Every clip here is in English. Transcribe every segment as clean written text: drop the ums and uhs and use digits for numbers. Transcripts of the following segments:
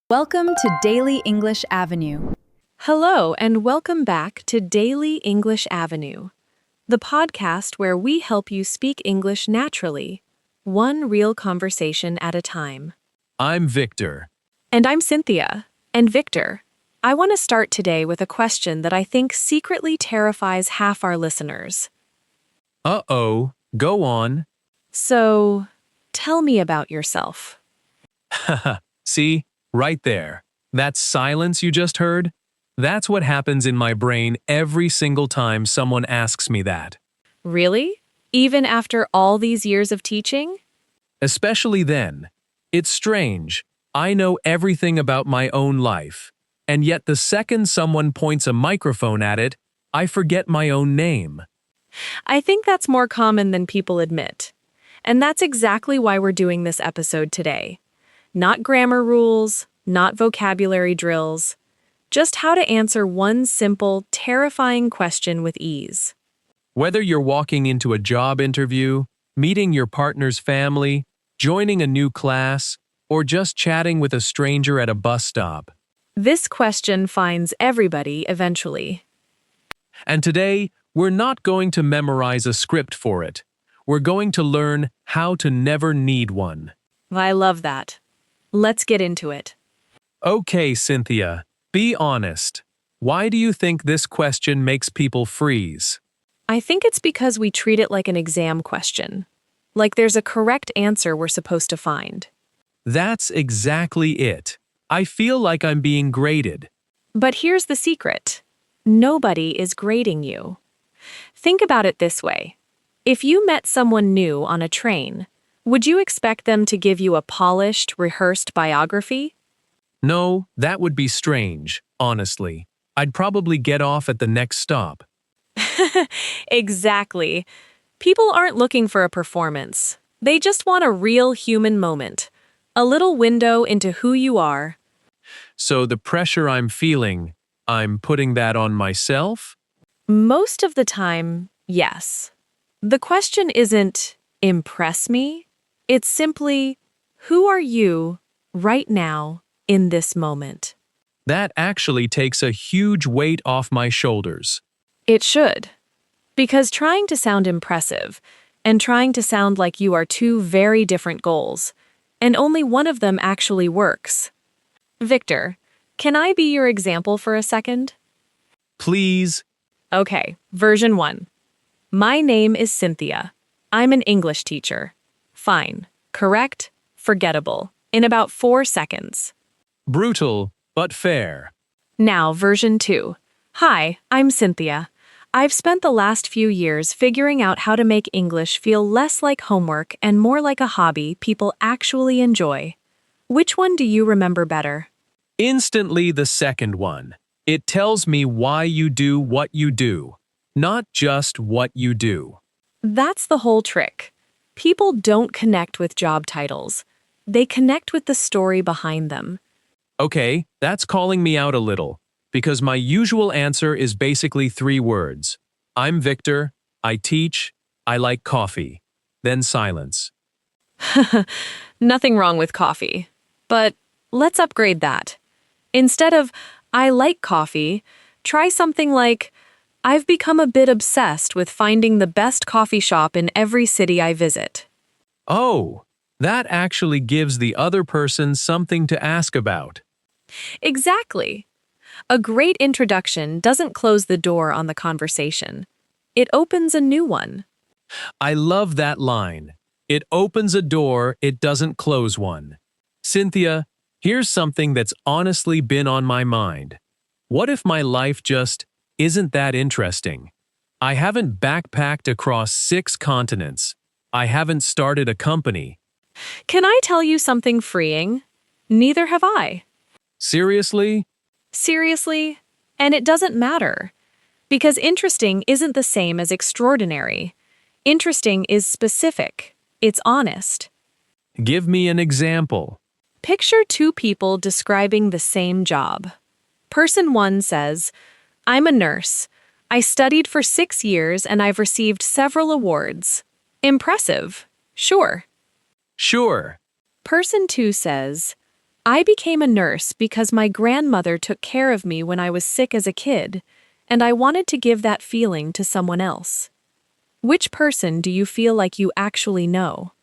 Welcome to Daily English Avenue. Hello, and welcome back to Daily English Avenue, the podcast where we help you speak English naturally, one real conversation at a time. I'm Victor. And I'm Cynthia. And Victor, I want to start today with a question that I think secretly terrifies half our listeners. Uh-oh, go on. So, tell me about yourself. Haha, see, right there. That silence you just heard? That's what happens in my brain every single time someone asks me that. Really? Even after all these years of teaching? Especially then. It's strange. I know everything about my own life. And yet the second someone points a microphone at it, I forget my own name. I think that's more common than people admit. And that's exactly why we're doing this episode today. Not grammar rules, not vocabulary drills, just how to answer one simple, terrifying question with ease. Whether you're walking into a job interview, meeting your partner's family, joining a new class, or just chatting with a stranger at a bus stop. This question finds everybody eventually. And today, we're not going to memorize a script for it. We're going to learn how to never need one. I love that. Let's get into it. Okay, Cynthia, be honest. Why do you think this question makes people freeze? I think it's because we treat it like an exam question. Like there's a correct answer we're supposed to find. That's exactly it. I feel like I'm being graded. But here's the secret. Nobody is grading you. Think about it this way. If you met someone new on a train, would you expect them to give you a polished, rehearsed biography? No, that would be strange, honestly. I'd probably get off at the next stop. Exactly. People aren't looking for a performance. They just want a real human moment. A little window into who you are. So the pressure I'm feeling, I'm putting that on myself? Most of the time, yes. The question isn't, impress me. It's simply, who are you right now in this moment? That actually takes a huge weight off my shoulders. It should. Because trying to sound impressive and trying to sound like you are two very different goals, and only one of them actually works. Victor, can I be your example for a second? Please. Okay, version 1. My name is Cynthia. I'm an English teacher. Fine. Correct. Forgettable. In about 4 seconds. Brutal, but fair. Now, version 2. Hi, I'm Cynthia. I've spent the last few years figuring out how to make English feel less like homework and more like a hobby people actually enjoy. Which one do you remember better? Instantly the second one. It tells me why you do what you do, not just what you do. That's the whole trick. People don't connect with job titles. They connect with the story behind them. Okay, that's calling me out a little, because my usual answer is basically 3 words. I'm Victor, I teach, I like coffee. Then silence. Nothing wrong with coffee. But let's upgrade that. Instead of, I like coffee, try something like, I've become a bit obsessed with finding the best coffee shop in every city I visit. Oh, that actually gives the other person something to ask about. Exactly. A great introduction doesn't close the door on the conversation. It opens a new one. I love that line. It opens a door, it doesn't close one. Cynthia, here's something that's honestly been on my mind. What if my life just isn't that interesting? I haven't backpacked across 6 continents. I haven't started a company. Can I tell you something freeing? Neither have I. Seriously? Seriously? And it doesn't matter. Because interesting isn't the same as extraordinary. Interesting is specific. It's honest. Give me an example. Picture 2 people describing the same job. Person 1 says, I'm a nurse. I studied for 6 years and I've received several awards. Impressive. Sure. Sure. Person 2 says, I became a nurse because my grandmother took care of me when I was sick as a kid, and I wanted to give that feeling to someone else. Which person do you feel like you actually know?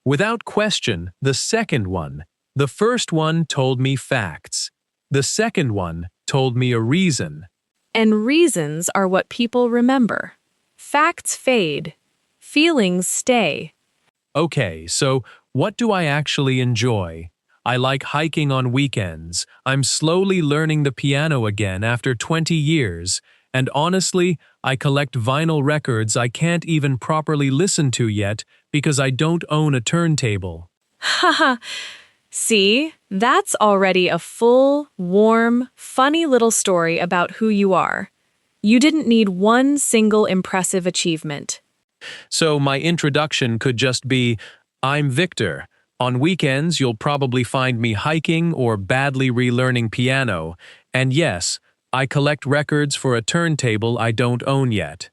Without question, the second one. The first one told me facts. The second one told me a reason. And reasons are what people remember. Facts fade. Feelings stay. Okay, so what do I actually enjoy? I like hiking on weekends. I'm slowly learning the piano again after 20 years. And honestly, I collect vinyl records I can't even properly listen to yet because I don't own a turntable. Haha, see, that's already a full, warm, funny little story about who you are. You didn't need one single impressive achievement. So my introduction could just be, I'm Victor. On weekends, you'll probably find me hiking or badly relearning piano. And yes, I collect records for a turntable I don't own yet.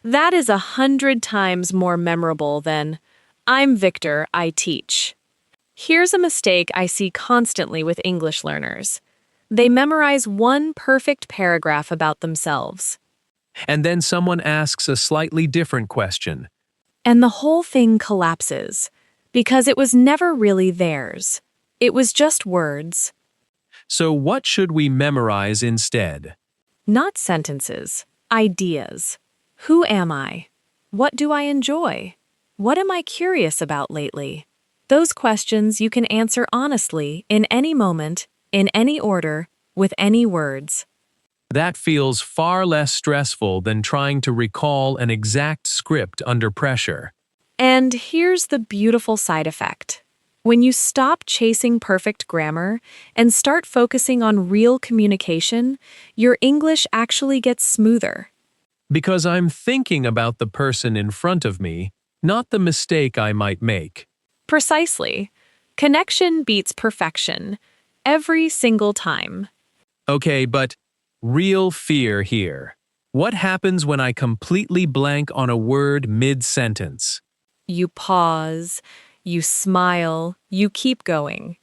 That is 100 times more memorable than, I'm Victor, I teach. Here's a mistake I see constantly with English learners. They memorize one perfect paragraph about themselves, And then someone asks a slightly different question. and the whole thing collapses because it was never really theirs. It was just words, So what should we memorize instead? not sentences, ideas. Who am I? What do I enjoy? What am I curious about lately? Those questions you can answer honestly in any moment, in any order, with any words. That feels far less stressful than trying to recall an exact script under pressure. And here's the beautiful side effect. When you stop chasing perfect grammar and start focusing on real communication, your English actually gets smoother. Because I'm thinking about the person in front of me, not the mistake I might make. Precisely. Connection beats perfection. Every single time. Okay, but real fear here. What happens when I completely blank on a word mid-sentence? You pause, you smile, you keep going.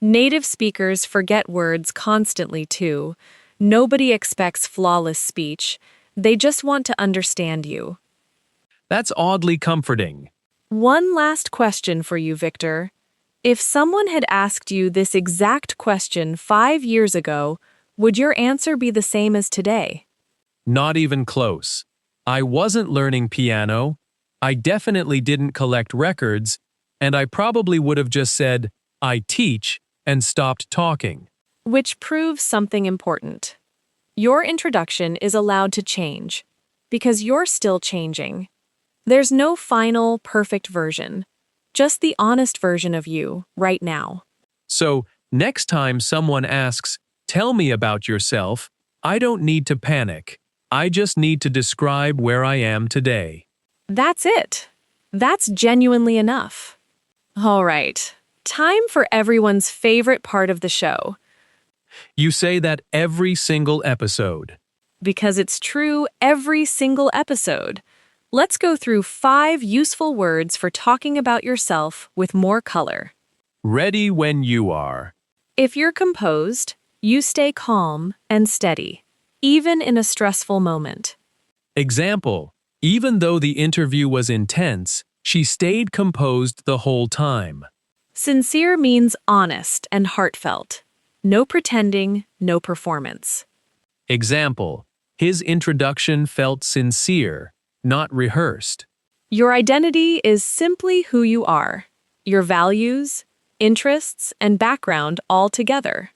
Native speakers forget words constantly too. Nobody expects flawless speech. They just want to understand you. That's oddly comforting. One last question for you, Victor. If someone had asked you this exact question 5 years ago, would your answer be the same as today? Not even close. I wasn't learning piano. I definitely didn't collect records, and I probably would have just said, I teach, and stopped talking. Which proves something important. Your introduction is allowed to change, because you're still changing. There's no final, perfect version, just the honest version of you, right now. So, next time someone asks, tell me about yourself, I don't need to panic. I just need to describe where I am today. That's it. That's genuinely enough. All right, time for everyone's favorite part of the show. You say that every single episode. Because it's true every single episode. Let's go through 5 useful words for talking about yourself with more color. Ready when you are. If you're composed, you stay calm and steady, even in a stressful moment. Example, even though the interview was intense, she stayed composed the whole time. Sincere means honest and heartfelt. No pretending, no performance. Example, his introduction felt sincere, not rehearsed. Your identity is simply who you are, your values, interests, and background all together.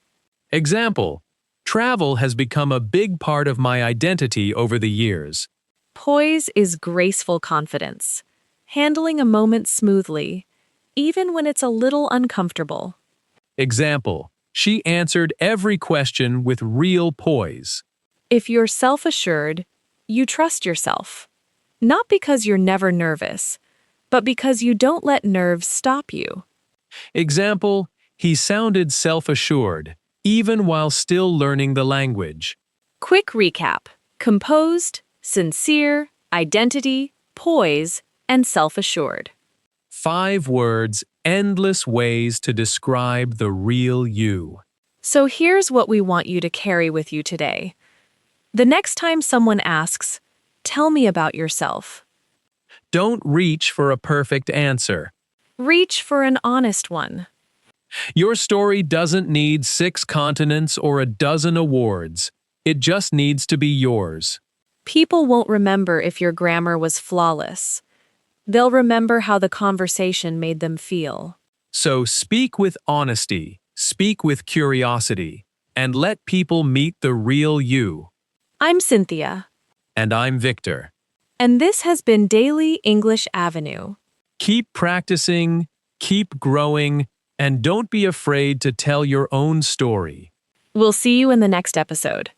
Example, travel has become a big part of my identity over the years. Poise is graceful confidence, handling a moment smoothly, even when it's a little uncomfortable. Example, she answered every question with real poise. If you're self-assured, you trust yourself. Not because you're never nervous, but because you don't let nerves stop you. Example, he sounded self-assured, even while still learning the language. Quick recap: composed, sincere, identity, poise, and self-assured. 5 words, endless ways to describe the real you. So here's what we want you to carry with you today. The next time someone asks, "Tell me about yourself," Don't reach for a perfect answer. reach for an honest one. Your story doesn't need 6 continents or a dozen awards. It just needs to be yours. People won't remember if your grammar was flawless. They'll remember how the conversation made them feel. So speak with honesty, speak with curiosity, and let people meet the real you. I'm Cynthia, And I'm Victor. and this has been Daily English Avenue. Keep practicing, keep growing, and don't be afraid to tell your own story. We'll see you in the next episode.